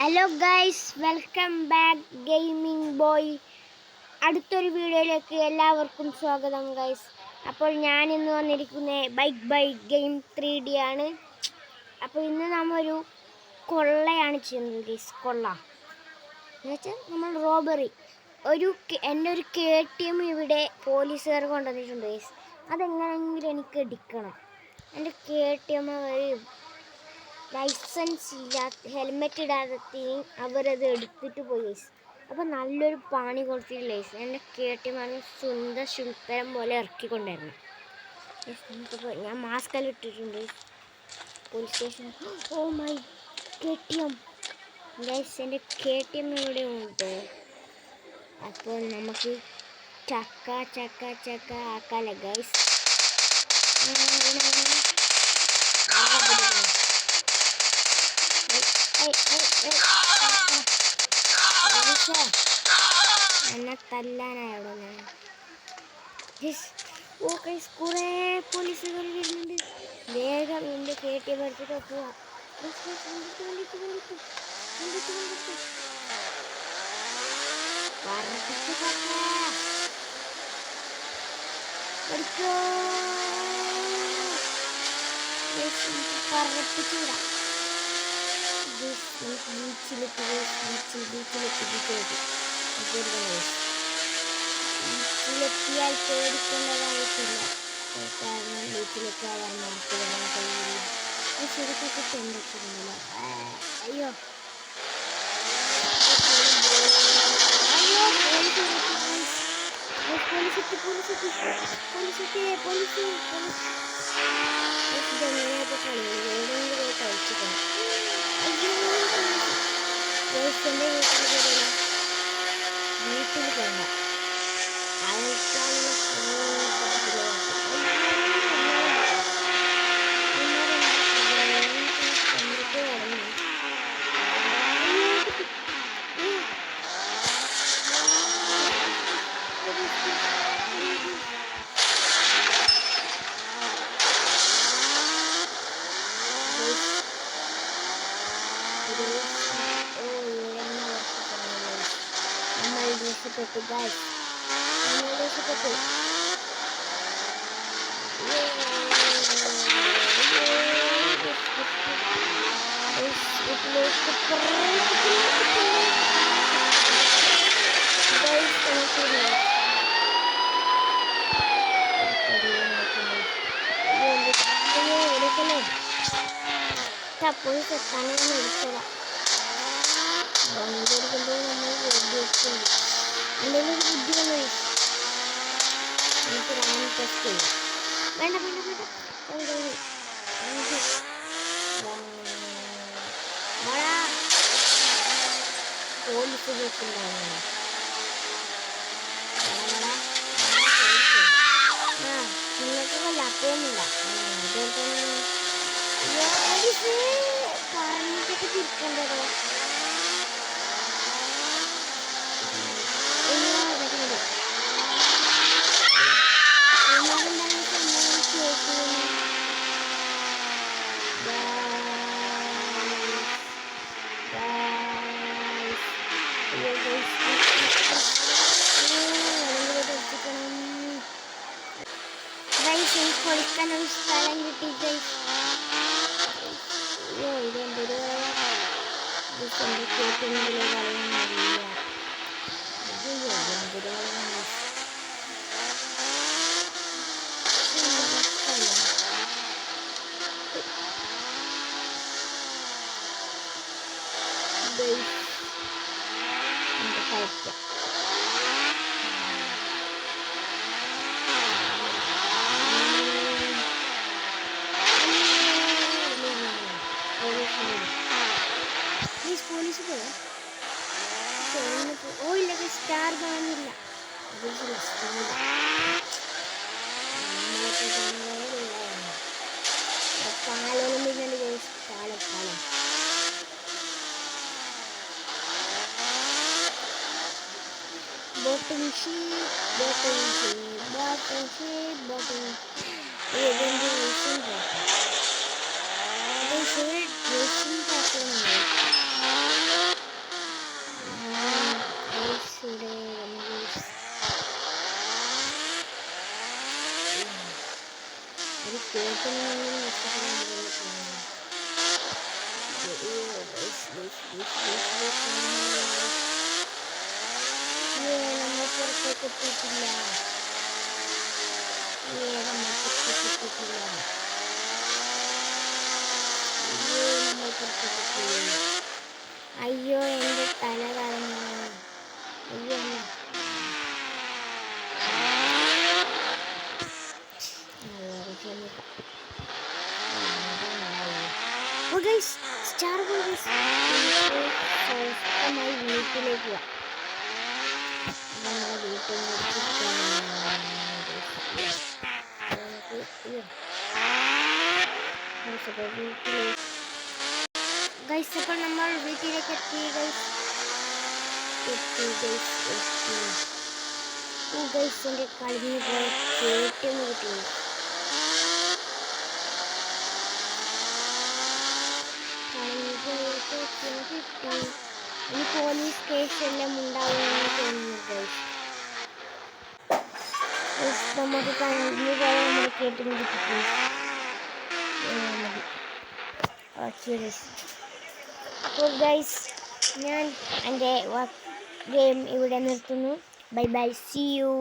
Hello guys, welcome back gaming boy. അടുത്തൊരു വീഡിയോയിലേക്ക് എല്ലാവർക്കും സ്വാഗതം ഗൈസ്. അപ്പോൾ ഞാനിന്ന് വന്നിരിക്കുന്നത് ബൈക്ക് ഗെയിം 3D ആണ്. അപ്പോൾ ഇന്ന് നമ്മൊരു കൊള്ളയാണ് ചെയ്യുന്നത് ഗൈസ്. കൊള്ള എന്നുവെച്ചാൽ നമ്മൾ റോബറി. എൻ്റെ ഒരു KTM ഇവിടെ പോലീസുകാർ കൊണ്ടുവന്നിട്ടുണ്ട് ഗൈസ്. അതെങ്ങനെയെങ്കിലും എനിക്ക് എടുക്കണം. എൻ്റെ KTM ലൈസൻസ് ഇല്ലാത്ത ഹെൽമെറ്റ് ഇടാതെയും അവരത് എടുത്തിട്ട് പോയി ഗൈസ്. അപ്പോൾ നല്ലൊരു പാണി കൊടുത്തിട്ട് ഗൈസ് എൻ്റെ KTM സ്വന്തം ശുൽപ്പരം പോലെ ഇറക്കിക്കൊണ്ടായിരുന്നു. നമുക്കിപ്പോൾ ഞാൻ മാസ്കെല്ലാം ഇട്ടിട്ടുണ്ട്. Police station. Oh my KTM guys, എൻ്റെ KTM ഇവിടെ ഉണ്ട്. അപ്പോൾ നമുക്ക് ചക്ക ആക്കാല്ലേ ഗൈസ്. എന്നെ തല്ലാനായോടോ ഞാൻ. ഓ ഗൈസ്, കുറേ പോലീസുകാർ വരുന്നുണ്ട്. വേഗം എൻ്റെ KTM എടുത്തിട്ട് പോവാം. പറപ്പിച്ചു വിടാം. ബീച്ചിലെത്തിയാൽ പേടിക്കേണ്ടതായിട്ടില്ല. കാരണം ബീച്ചിലേക്ക് നമുക്ക് വരാൻ കഴിയില്ല. ശരിക്കൊക്കെ ചെന്നിട്ടുണ്ടല്ലോ. അയ്യോ ഇതെങ്ങനെയൊക്കെ കളിയാണ്. എവിടെയെങ്കിലും കഴിച്ചിട്ടുണ്ട്. എൻ്റെ വീട്ടിൽ പോകണ്ട. രക്ഷപ്പെട്ടു ഗൈസ്, നമ്മൾ രക്ഷപ്പെട്ടു. പോലീസ് എത്താനൊന്നും എടുത്തതാ. വന്നെടുക്കുമ്പോൾ നമ്മൾ വെടിവെക്കുന്നുണ്ട്. എൻ്റെ ഒരു ബുദ്ധി വന്നു. എനിക്ക് റാങ്ക് ടെസ്റ്റ് ചെയ്യാം. വേണ്ട പോലീസ് വെക്കുന്നുണ്ടാവുന്നു. നിങ്ങൾക്ക് കൊല്ലാക്കൊന്നുമില്ല. പറഞ്ഞിട്ടൊക്കെ തിരിക്കണ്ടോ. കൊടുക്കാനൊരു സ്ഥലം കിട്ടി ഗൈസ്. അയ്യോ ഇതെൻ്റെ ഒരു കേട്ടില്ല കളയുന്നില്ല. കഴിക്കാം. പോലീസ് പോയോ? ഓ ഇല്ല, സ്റ്റാർ കാണുന്നില്ല. പാലൊന്നും പിന്നുണ്ട്. പാലം ബോട്ടിംഗ് ഷീപ്പ് നമ്മൾ പുറത്തേക്ക് എത്തിയിട്ടില്ല. നമ്മൾ പുറത്തേക്ക് എത്തിയിട്ടില്ല. നമ്മൾ പുറത്തേക്ക് എത്തി. അയ്യോ എൻ്റെ തല കറങ്ങുന്നു. അയ്യോ സ്റ്റാർ സ്വസ്ഥമായി വീട്ടിലേക്ക് പോവാം. നമ്മുടെ വീട്ടിൽ ഗൈസ് അപ്പോൾ നമ്മൾ വീട്ടിലേക്ക് എത്തി ഗൈസ്. എൻ്റെ കളിഞ്ഞു പോയ ചേട്ടൻ കിട്ടി. ഇനി പോലീസ് സ്റ്റേഷനിലും ഉണ്ടാവുമെന്ന് തോന്നുന്നു ഗൈസ്. നമുക്ക് കഴിഞ്ഞു പോയാൽ നമ്മൾ കേട്ടും കിട്ടി. അപ്പോൾ ഗൈസ് ഞാൻ എൻ്റെ ഗെയിം ഇവിടെ നിർത്തുന്നു. Bye bye, see U.